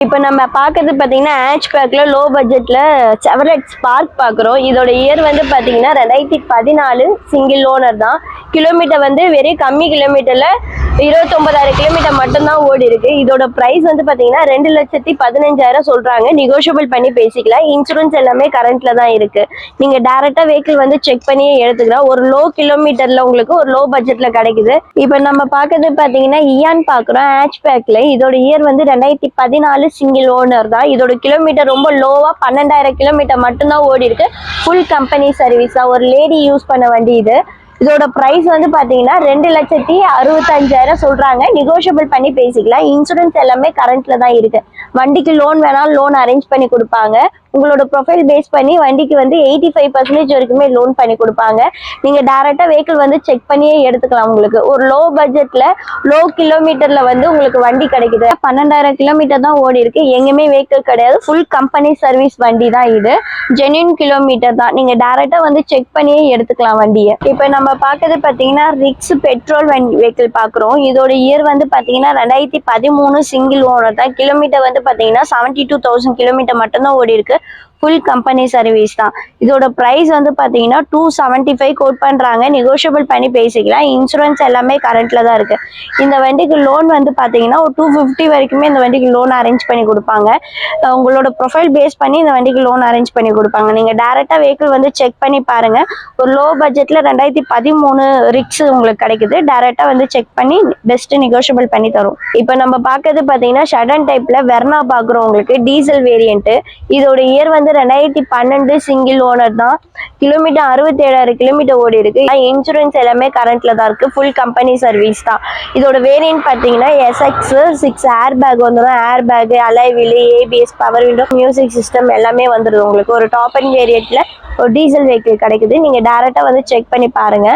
இப்போ நம்ம பார்க்கறது பார்த்தீங்கன்னா ஹேட்ச்பேக்ல லோ பட்ஜெட்ல செவர்லெட் ஸ்பார்க் பார்க்குறோம். இதோட இயர் வந்து பார்த்தீங்கன்னா 2014 சிங்கிள் ஓனர் தான். கிலோமீட்டர் வந்து வெறும் கம்மி கிலோமீட்டர்ல 29,000 கிலோமீட்டர் மட்டும்தான் ஓடி இருக்கு. இதோட பிரைஸ் வந்து பார்த்தீங்கன்னா 2,15,000 சொல்றாங்க. நெகோஷியபிள் பண்ணி பேசிக்கலாம். இன்சூரன்ஸ் எல்லாமே கரண்ட்ல தான் இருக்கு. நீங்க டைரக்டா வெஹிக்கிள் வந்து செக் பண்ணியே எடுத்துக்கலாம். ஒரு லோ கிலோமீட்டர்ல உங்களுக்கு ஒரு லோ பட்ஜெட்ல கிடைக்குது. இப்போ நம்ம பார்க்கறது பார்த்தீங்கன்னா இயான் பார்க்குறோம் ஹேட்ச்பேக்ல. இதோட இயர் வந்து 2014 சிங்கிள் ஓனர் தான். இதோட கிலோமீட்டர் ரொம்ப லோவா 12,000 கிலோமீட்டர் மட்டும்தான் ஓடி இருக்கு. ஃபுல் கம்பெனி சர்வீஸா ஒரு லேடி யூஸ் பண்ண வண்டி இது. இதோட பிரைஸ் வந்து பாத்தீங்கன்னா 2,65,000 சொல்றாங்க. நெகோஷியபிள் பண்ணி பேசிக்கலாம். இன்சூரன்ஸ் எல்லாமே கரண்ட்ல தான் இருக்கு. வண்டிக்கு லோன் வேணாலும் லோன் அரேஞ்ச் பண்ணி கொடுப்பாங்க. உங்களோட ப்ரொஃபைல் பேஸ் பண்ணி வண்டிக்கு வந்து 85% வரைக்குமே லோன் பண்ணி கொடுப்பாங்க. நீங்க டைரக்டா வெஹிக்கிள் வந்து செக் பண்ணியே எடுத்துக்கலாம். உங்களுக்கு ஒரு லோ பட்ஜெட்ல லோ கிலோமீட்டர்ல வந்து உங்களுக்கு வண்டி கிடைக்குது. 12,000 கிலோமீட்டர் தான் ஓடி இருக்கு. எங்கேயுமே வெஹிக்கிள் கிடையாது. ஃபுல் கம்பெனி சர்வீஸ் வண்டி தான் இது. ஜென்யூன் கிலோமீட்டர் தான். நீங்க டைரக்டா வந்து செக் பண்ணியே எடுத்துக்கலாம் வண்டியை. இப்போ நம்ம பார்க்கறது பார்த்தீங்கன்னா ரிக்ஸ் பெட்ரோல் வெஹிக்கிள் பார்க்குறோம். இதோட இயர் வந்து பார்த்தீங்கன்னா 2013 சிங்கிள் ஓனர் தான். கிலோமீட்டர் வந்து பார்த்தீங்கன்னா 72,000 கிலோமீட்டர் மட்டும்தான் ஓடி இருக்கு. ஃபுல் கம்பெனி சர்வீஸ் தான். இதோட பிரைஸ் வந்து பார்த்தீங்கன்னா 275 கோட் பண்ணுறாங்க. நெகோஷியபிள் பண்ணி பேசிக்கலாம். இன்சூரன்ஸ் எல்லாமே கரண்ட்ல தான் இருக்கு. இந்த வண்டிக்கு லோன் வந்து பார்த்தீங்கன்னா ஒரு 250 வரைக்குமே இந்த வண்டிக்கு லோன் அரேஞ்ச் பண்ணி கொடுப்பாங்க. உங்களோட ப்ரொஃபைல் பேஸ் பண்ணி இந்த வண்டிக்கு லோன் அரேஞ்ச் பண்ணி கொடுப்பாங்க. நீங்கள் டேரெக்டாக வெஹிக்கிள் வந்து செக் பண்ணி பாருங்க. ஒரு லோ பட்ஜெட்ல 2013 ரிக்ஸ் உங்களுக்கு கிடைக்குது. டேரெக்டாக வந்து செக் பண்ணி பெஸ்ட் நெகோஷியபிள் பண்ணி தரும். இப்போ நம்ம பார்க்கறது பார்த்தீங்கன்னா ஷடன் டைப்ல வெர்னா பார்க்குறோம். உங்களுக்கு டீசல் வேரியன்ட். இதோட இயர் வந்து 2012 சிங்கிள் ஓனர் தான். கிலோமீட்டர் 67,000 கிலோமீட்டர் ஓடி இருக்கு. இன்சூரன்ஸ் எல்லாமே கரண்ட்ல தான் இருக்கு. ஃபுல் கம்பெனி சர்வீஸ் தான். இதோட வேரியன்ட் பார்த்தீங்கன்னா SX 6 ஏர் பேக் வந்துடும். Air bag, alloy wheel, ABS, power window, music system எல்லாமே வந்துடும். உங்களுக்கு ஒரு டாப் அண்ட் வேரியன்ட்ல ஒரு டீசல் வெஹிக்கிள் கிடைக்குது. நீங்க டைரக்டா வந்து செக் பண்ணி பாருங்க.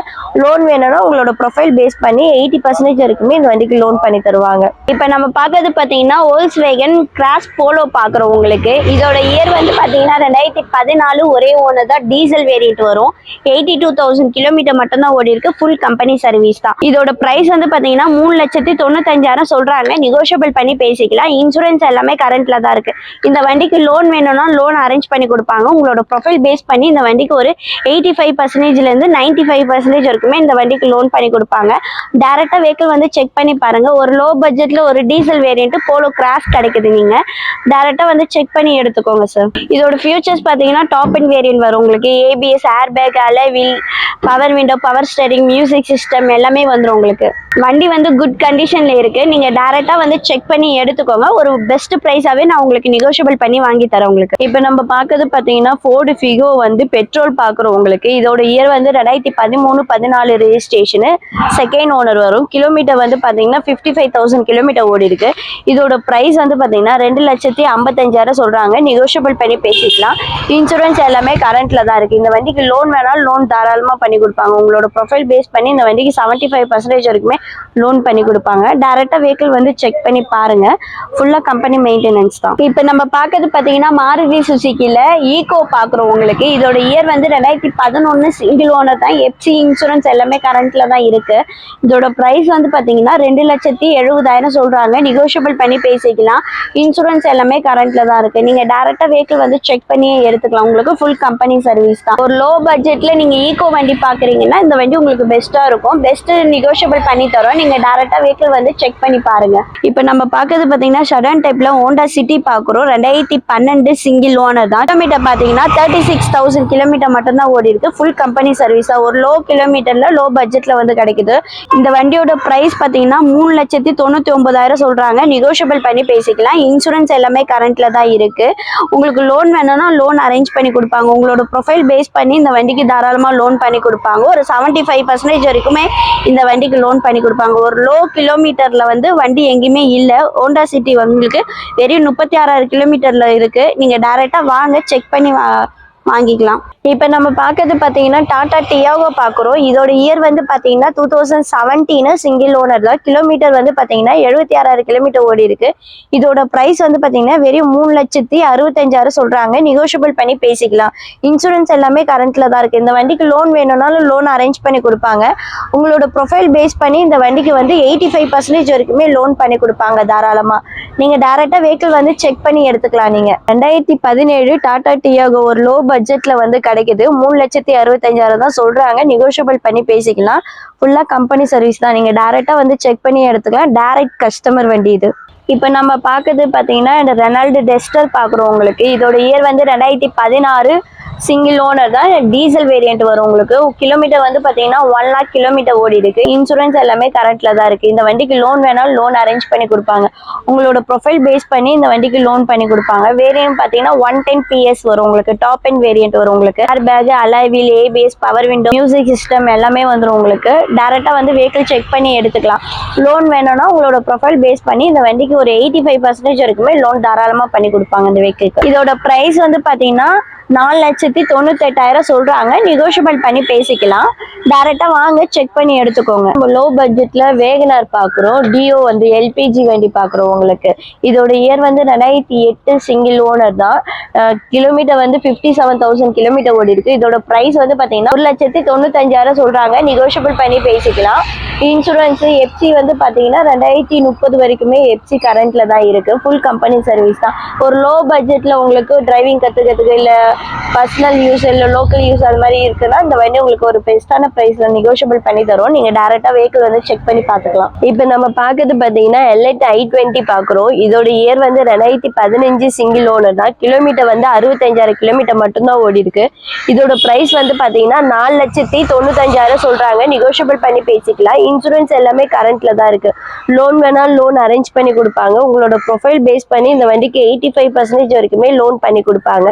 லோன் வேணும்னா உங்களோட ப்ரொஃபைல் பேஸ் பண்ணி 80% வரைக்குமே இந்த வண்டிக்கு லோன் பண்ணி தருவாங்க. இப்போ நம்ம பார்க்கறது பார்த்தீங்கன்னா வோல்க்ஸ்வேகன் கிராஸ் போலோ பார்க்குறோம். உங்களுக்கு இதோட இயர் வந்து பார்த்தீங்கன்னா 2014 ஒரே ஓனர் தான். டீசல் வேரியன்ட் வரும். 82,000 கிலோமீட்டர் மட்டும் தான் ஓடி இருக்கு. ஃபுல் கம்பெனி சர்வீஸ் தான். இதோட பிரைஸ் வந்து பார்த்தீங்கன்னா 3,95,000 சொல்றாங்க. நெகோஷியபிள் பண்ணி பேசிக்கலாம். இன்சூரன்ஸ் எல்லாமே கரண்ட்ல தான் இருக்கு. இந்த வண்டிக்கு லோன் வேணும்னா லோன் அரேஞ்ச் பண்ணி கொடுப்பாங்க. உங்களோட ப்ரொஃபைல் பேஸ் பண்ணி இந்த வண்டிக்கு ஒரு 85%ல இருந்து 95% வரைக்குமே இந்த வண்டிக்கு லோன் பண்ணி கொடுப்பாங்க. டைரக்டா வெஹிக்கிள் வந்து செக் பண்ணி பாருங்க. ஒரு லோ பட்ஜெட்ல ஒரு டீசல் வேரியன்ட் போலோ கிராஸ் கிடைக்குது. நீங்க டைரக்டா வந்து செக் பண்ணி எடுத்துக்கோங்க சார். இதோட ஃபியூச்சர்ஸ் பார்த்தீங்கன்னா டாப் அண்ட் வேரியன்ட் வரும். உங்களுக்கு ABS, air bag, alloy wheel, power window, power steering, music system எல்லாமே வந்துடும். உங்களுக்கு வண்டி வந்து குட் கண்டிஷன்ல இருக்கு. நீங்க டைரக்டா வந்து செக் பண்ணி எடுத்துக்கோங்க. ஒரு பெஸ்ட் பிரைஸாவே நான் உங்களுக்கு நெகோஷியபிள் பண்ணி வாங்கி தரேன் உங்களுக்கு. இப்போ நம்ம பார்க்கறது பார்த்தீங்கன்னா ஃபோர்டு ஃபிகோ வந்து பெட்ரோல் பார்க்குறோம். உங்களுக்கு இதோட இயர் வந்து 2013-14 ரெஜிஸ்ட்ரேஷனு. செகண்ட் ஓனர் வரும். கிலோமீட்டர் வந்து பார்த்தீங்கன்னா 55,000 கிலோமீட்டர் ஓடி இருக்கு. இதோட பிரைஸ் வந்து பார்த்தீங்கன்னா 2,55,000 சொல்றாங்க. நெகோஷியபிள் பண்ணி பேசிக்கலாம். இன்சூரன்ஸ் எல்லாமே கரண்ட்ல தான் இருக்கு. இந்த வண்டிக்கு லோன் வேணாலும் லோன் தாராளமா பண்ணி கொடுப்பாங்க. உங்களோட ப்ரொஃபைல் பேஸ் பண்ணி இந்த வண்டிக்கு 75% வரைக்குமே லோன் பண்ணி கொடுப்பாங்க. டைரக்டா வெஹிக்கிள் வந்து செக் பண்ணி பாருங்க. ஃபுல்லா கம்பெனி மெயின்டெனன்ஸ் தான். இப்போ நம்ம பார்க்கறது பார்த்தீங்கன்னா மாருதி சுசுக்கில ஈகோ பார்க்குறோம். உங்களுக்கு இதோட இயர் வந்து 2011 சிங்கிள் ஓனர் தான். FC இன்சூரன்ஸ் எல்லாமே கரண்ட்ல தான் இருக்கு. இதோட பிரைஸ் வந்து பார்த்தீங்கன்னா 2,70,000 சொல்றாங்க. நெகோஷியபிள் பண்ணி பேசிக்கலாம். இன்சூரன்ஸ் எல்லாமே கரண்ட்ல தான் இருக்கு. நீங்க டைரக்டா வெஹிக்கிள் வந்து செக் பண்ணியே எடுத்துக்கலாம். உங்களுக்கு ஃபுல் கம்பெனி சர்வீஸ் தான். ஒரு லோ பட்ஜெட்ல நீங்க ஈகோ வண்டி பாக்குறீங்கன்னா இந்த வண்டி உங்களுக்கு பெஸ்டா இருக்கும். பெஸ்ட் நெகோஷியபிள் பண்ணி தரோம். நீங்க டைரக்டா வெஹிக்கிள் வந்து செக் பண்ணி பாருங்க. இப்போ நம்ம பார்க்கறது பார்த்தீங்கன்னா ஷடன் டைப்ல ஹோண்டா சிட்டி பார்க்குறோம். 2012 சிங்கிள் ஓனர் தான். கிலோமீட்டர் பார்த்தீங்கன்னா 36,000 கிலோமீட்டர் மட்டும் தான் ஓடி இருக்கு. ஃபுல் கம்பெனி சர்வீஸா ஒரு லோ கிலோமீட்டர்ல லோ பட்ஜெட்ல வந்து கிடைக்குது. இந்த வண்டியோட பிரைஸ் பார்த்தீங்கன்னா 3,99,000 சொல்றாங்க. நெகோஷியபிள் பண்ணி பேசிக்கலாம். இன்சூரன்ஸ் எல்லாமே கரண்ட்ல தான் இருக்கு. உங்களுக்கு லோன் வேணும்னா லோன் அரேஞ்ச் பண்ணி கொடுப்பாங்க. உங்களோட ப்ரொஃபைல் பேஸ் பண்ணி இந்த வண்டிக்கு தாராளமா லோன் பண்ணி கொடுப்பாங்க. ஒரு 75% வரைக்குமே இந்த வண்டிக்கு லோன் பண்ணி கொடுப்பாங்க. ஒரு லோ கிலோமீட்டர்ல வந்து வண்டி எங்கேயுமே இல்லை. ஹோண்டா சிட்டி உங்களுக்கு வெறும் 36,000 கிலோமீட்டர்ல இருக்கு. நீங்க டைரக்டா வாங்க, செக் பண்ணி வாங்கிக்கலாம். இப்போ நம்ம பார்க்கறது பார்த்தீங்கன்னா டாடா டியாகோ பார்க்குறோம். இதோட இயர் வந்து பார்த்தீங்கன்னா 2017 சிங்கிள் ஓனர் தான். கிலோமீட்டர் வந்து பார்த்தீங்கன்னா 76,000 கிலோமீட்டர் ஓடி இருக்கு. இதோட ப்ரைஸ் வந்து பார்த்தீங்கன்னா வெறும் 3,65,000 சொல்றாங்க. நெகோஷியபிள் பண்ணி பேசிக்கலாம். இன்சூரன்ஸ் எல்லாமே கரண்ட்ல தான் இருக்கு. இந்த வண்டிக்கு லோன் வேணும்னாலும் லோன் அரேஞ்ச் பண்ணி கொடுப்பாங்க. உங்களோட ப்ரொஃபைல் பேஸ் பண்ணி இந்த வண்டிக்கு வந்து 85% வரைக்குமே லோன் பண்ணி கொடுப்பாங்க தாராளமா. நீங்க டைரக்டா வெஹிக்கிள் வந்து செக் பண்ணி எடுத்துக்கலாம். நீங்க 2017 டாடா டியாகோ ஒரு லோ பட்ஜெட்ல வந்து கிடைக்குது. 3,65,000 தான் சொல்றாங்க. நெகோஷியபிள் பண்ணி பேசிக்கலாம். ஃபுல்லா கம்பெனி சர்வீஸ் தான். நீங்க டைரக்டா வந்து செக் பண்ணி எடுத்துக்கலாம். டைரக்ட் கஸ்டமர் வண்டி இது. இப்போ நம்ம பார்க்கறது பார்த்தீங்கன்னா இந்த ரெனால்டு டெஸ்டர் பார்க்குறோம். உங்களுக்கு இதோட இயர் வந்து 2016 சிங்கிள் ஓனர் தான். டீசல் வேரியன்ட் வரும். உங்களுக்கு கிலோமீட்டர் வந்து பார்த்தீங்கன்னா 1 lakh கிலோமீட்டர் ஓடி இருக்கு. இன்சூரன்ஸ் எல்லாமே கரண்ட்ல தான் இருக்கு. இந்த வண்டிக்கு லோன் வேணாலும் லோன் அரேஞ்ச் பண்ணி கொடுப்பாங்க. உங்களோட ப்ரொஃபைல் பேஸ் பண்ணி இந்த வண்டிக்கு லோன் பண்ணி கொடுப்பாங்க. வேரியன்ட் பார்த்தீங்கன்னா 110 PS வரும். உங்களுக்கு டாப் அண்ட் வேரியன்ட் வரும். உங்களுக்கு air bag, alloy wheel, ABS, power window, music system எல்லாமே வந்துடும். உங்களுக்கு டைரக்டா வந்து வெஹிக்கிள் செக் பண்ணி எடுத்துக்கலாம். லோன் வேணும்னா உங்களோட ப்ரொஃபைல் பேஸ் பண்ணி இந்த வண்டிக்கு ஒரு 85% வரைக்குமே லோன் தாராளமா பண்ணி கொடுப்பாங்க இந்த வெஹிக்கிளுக்கு. இதோட பிரைஸ் வந்து பார்த்தீங்கன்னா 4,98,000 சொல்றாங்க. நெகோஷியபிள் பண்ணி பேசிக்கலாம். டைரக்டா வாங்க செக் பண்ணி எடுத்துக்கோங்க. லோ பட்ஜெட்ல வேகனார் பாக்குறோம். டியோ வந்து LPG வண்டி பாக்குறோம். உங்களுக்கு இதோட இயர் வந்து 2008 சிங்கிள் ஓனர் தான். கிலோமீட்டர் வந்து 57,000 கிலோமீட்டர் ஓடி இருக்கு. இதோட பிரைஸ் வந்து பாத்தீங்கன்னா 1,95,000 சொல்றாங்க. நெகோஷியபிள் பண்ணி பேசிக்கலாம். இன்சூரன்ஸ் FC வந்து பாத்தீங்கன்னா 2030 வரைக்குமே FC கரண்ட்ல தான் இருக்கு. ஃபுல் கம்பெனி சர்வீஸ் தான். ஒரு லோ பட்ஜெட்ல உங்களுக்கு டிரைவிங் கத்துக்கிறதுக்கு இல்ல பர்சனல் யூஸ் இல்ல லோக்கல் யூஸ் அது மாதிரி இருக்குன்னா இந்த வண்டி உங்களுக்கு ஒரு பெஸ்டான பிரைஸ்ல நெகோஷியபிள் பண்ணி தரும். நீங்க டைரக்டா வெஹிக்கிள் வந்து செக் பண்ணி பாத்துக்கலாம். இப்போ நம்ம பாக்குறது பாத்தீங்கன்னா Elite i20 பாக்குறோம். இதோட இயர் வந்து 2015 சிங்கிள் ஓனர் தான். கிலோமீட்டர் வந்து 65,000 கிலோமீட்டர் மட்டும்தான் ஓடி இருக்கு. இதோட பிரைஸ் வந்து பாத்தீங்கன்னா 4,95,000 சொல்றாங்க. நெகோஷியபிள் பண்ணி பேசிக்கலாம். இன்சூரன்ஸ் எல்லாமே கரண்ட்ல தான் இருக்கு. லோன் வேணாலும் லோன் அரேஞ்ச் பண்ணி கொடுப்பாங்க. உங்களோட ப்ரொஃபைல் பேஸ் பண்ணி இந்த வண்டிக்கு 85% வரைக்குமே லோன் பண்ணி கொடுப்பாங்க.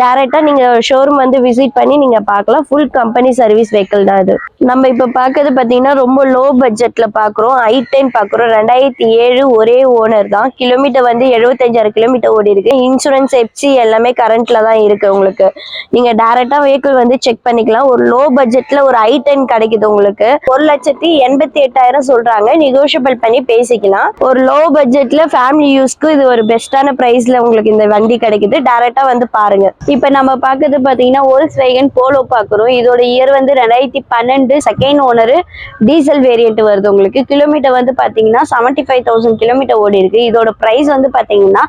டைரக்டா நீங்க ஷோரூம் வந்து விசிட் பண்ணி நீங்க பார்க்கலாம். ஃபுல் கம்பெனி சர்வீஸ் வெஹிக்கிள் தான் இது. நம்ம இப்ப பாக்குறது பாத்தீங்கன்னா ரொம்ப லோ பட்ஜெட்ல பாக்குறோம். i10 பாக்குறோம். 2007 ஒரே ஓனர் தான். கிலோமீட்டர் வந்து 75,000 கிலோமீட்டர் ஓடி இருக்கு. இன்சூரன்ஸ் FC எல்லாமே கரண்ட்ல தான் இருக்கு. உங்களுக்கு நீங்க டைரக்டா வெஹிக்கிள் வந்து செக் பண்ணிக்கலாம். ஒரு லோ பட்ஜெட்ல ஒரு i10 கிடைக்குது. உங்களுக்கு 1,88,000 சொல்றாங்க. நெகோஷியபிள் பண்ணி பேசிக்கலாம். ஒரு லோ பட்ஜெட்ல ஃபேமிலி யூஸ்க்கு இது ஒரு பெஸ்டான பிரைஸ்ல உங்களுக்கு இந்த வண்டி கிடைக்குது. டைரக்டா வந்து பாருங்க. இப்ப நம்ம பாக்குறது பாத்தீங்கன்னா Volkswagen Polo பாக்குறோம். இதோட இயர் வந்து 2012 செகண்ட் ஓனர் டீசல் வேரியன்ட் வருது. உங்களுக்கு கிலோமீட்டர் வந்து பாத்தீங்கன்னா 75,000 கிலோமீட்டர் ஓடி இருக்கு. இதோட பிரைஸ் வந்து பாத்தீங்கன்னா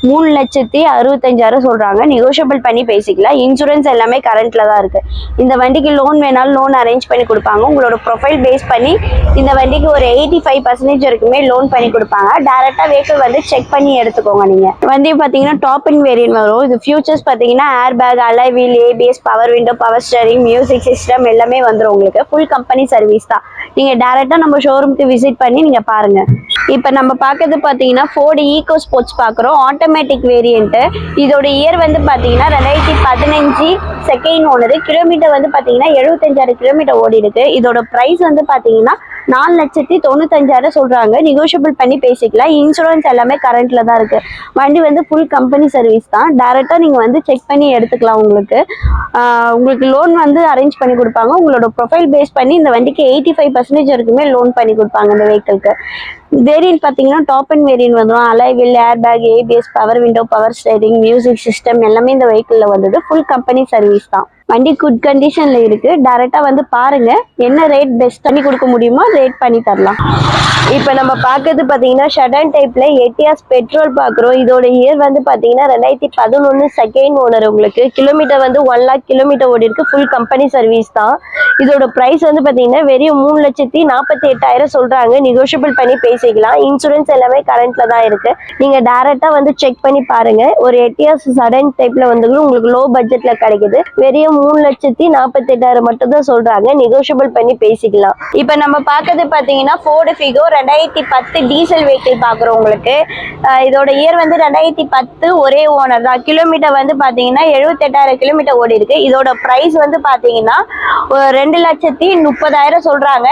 3,65,000 சொல்றாங்க. நெகோஷியபிள் பண்ணி பேசிக்கலாம். இன்சூரன்ஸ் எல்லாமே கரண்ட்ல தான் இருக்கு. இந்த வண்டிக்கு லோன் வேணாலும் லோன் அரேஞ்ச் பண்ணி கொடுப்பாங்க. உங்களோட ப்ரொஃபைல் பேஸ் பண்ணி இந்த வண்டிக்கு ஒரு 85% வரைக்குமே லோன் பண்ணி கொடுப்பாங்க. டைரக்டா வெஹிக்கிள் வந்து செக் பண்ணி எடுத்துக்கோங்க. நீங்க வண்டி பாத்தீங்கன்னா டாப் அண்ட் வேரியன்ட் வரும். இது ஃபியூச்சர்ஸ் பாத்தீங்கன்னா air bag, alloy wheel, ABS, power window, power steering, music system எல்லாமே வந்துடும். உங்களுக்கு ஃபுல் கம்பெனி சர்வீஸ் தான். நீங்க டைரக்டா நம்ம ஷோரூம்க்கு விசிட் பண்ணி நீங்க பாருங்க. இப்போ நம்ம பார்க்கறது பார்த்தீங்கன்னா Ford ஈகோ ஸ்போர்ட்ஸ் பார்க்குறோம். Automatic variant. இதோட இயர் வந்து பார்த்தீங்கன்னா 2015 செகண்ட் ஓனர். கிலோமீட்டர் வந்து பார்த்தீங்கன்னா 75,000 கிலோமீட்டர் ஓடி இருக்கு. இதோட ப்ரைஸ் வந்து பார்த்தீங்கன்னா 4,95,000 சொல்றாங்க. நெகோஷியபிள் பண்ணி பேசிக்கலாம். இன்சூரன்ஸ் எல்லாமே கரண்ட்ல தான் இருக்கு. வண்டி வந்து ஃபுல் கம்பெனி சர்வீஸ் தான். டைரக்டா நீங்க வந்து செக் பண்ணி எடுத்துக்கலாம். உங்களுக்கு லோன் வந்து அரேஞ்ச் பண்ணி கொடுப்பாங்க. உங்களோட ப்ரொஃபைல் பேஸ் பண்ணி இந்த வண்டிக்கு 85% வரைக்குமே லோன் பண்ணி கொடுப்பாங்க இந்த வெஹிக்கிளுக்கு. வேரியன்ட் பார்த்தீங்கன்னா டாப் அண்ட் வேரியன்ட் வந்துடும். Alloy wheel, air bag, ABS, power window, power steering, music system எல்லாமே இந்த வெஹிக்கிளில் வந்தது. ஃபுல் கம்பெனி சர்வீஸ் தான். வண்டி குட் கண்டிஷன்ல இருக்கு. டைரக்டா வந்து பாருங்க. என்ன ரேட் பெஸ்ட் பண்ணி கொடுக்க முடியுமோ ரேட் பண்ணி தரலாம். இப்போ நம்ம பார்க்கறது பார்த்தீங்கன்னா ஷடன் டைப்ல எட்டியாஸ் பெட்ரோல் பார்க்குறோம். இதோட இயர் வந்து பார்த்தீங்கன்னா 2011 செகண்ட் ஓனர். உங்களுக்கு கிலோமீட்டர் வந்து 1 lakh கிலோமீட்டர் ஓடி இருக்கு. ஃபுல் கம்பெனி சர்வீஸ் தான். இதோட பிரைஸ் வந்து பார்த்தீங்கன்னா வெறும் 3,48,000 சொல்றாங்க. நெகோஷியபிள் பண்ணி பேசிக்கலாம். இன்சூரன்ஸ் எல்லாமே கரண்ட்ல தான் இருக்கு. நீங்க டைரக்டா வந்து செக் பண்ணி பாருங்க. ஒரு எட்டியாஸ் ஷடன் டைப்ல வந்து உங்களுக்கு லோ பட்ஜெட்ல கிடைக்குது. வெறும் 3,48,000 மட்டும் தான் சொல்றாங்க. நெகோஷியபிள் பண்ணி பேசிக்கலாம். இப்போ நம்ம பார்க்கறது பாத்தீங்கன்னா ஃபோர்டு ஃபிகோ 2010 டீசல் வெஹிக்கிள் பாக்குறோம் உங்களுக்கு. இதோட இயர் வந்து 2010, ஒரே ஓனர் தான். கிலோமீட்டர் வந்து பாத்தீங்கன்னா 78,000 கிலோமீட்டர் ஓடி இருக்கு. இதோட பிரைஸ் வந்து பாத்தீங்கன்னா 2,30,000 சொல்றாங்க.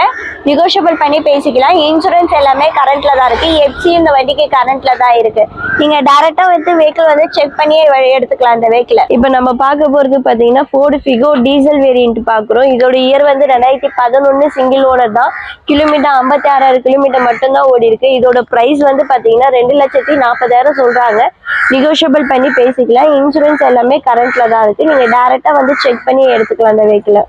நெகோஷியபிள் பண்ணி பேசிக்கலாம். இன்சூரன்ஸ் எல்லாமே கரண்ட்ல தான் இருக்கு. எஃப்சி இந்த வண்டிக்கு கரண்ட்ல தான் இருக்கு. நீங்க டைரக்டா வந்து வெஹிக்கிள் வந்து செக் பண்ணி எடுத்துக்கலாம் இந்த வெஹிக்கிள். இப்போ நம்ம பார்க்க போறது பாத்தீங்கன்னா ஃபோர்டு ஃபிகோ டீசல் வேரியன்ட் பாக்குறோம். இதோட இயர் வந்து 2011 சிங்கிள் ஓனர் தான். கிலோமீட்டர் 56,000 கிலோமீட்டர் மட்டும்தான் ஓடி இருக்கு. இதோட பிரைஸ் வந்து பாத்தீங்கன்னா 2,40,000 சொல்றாங்க. நெகோஷியபிள் பண்ணி பேசிக்கலாம். இன்சூரன்ஸ் எல்லாமே கரண்ட்ல தான் இருக்கு. நீங்க டைரக்டா வந்து செக் பண்ணி எடுத்துக்கலாம் இந்த வெஹிக்கிள்.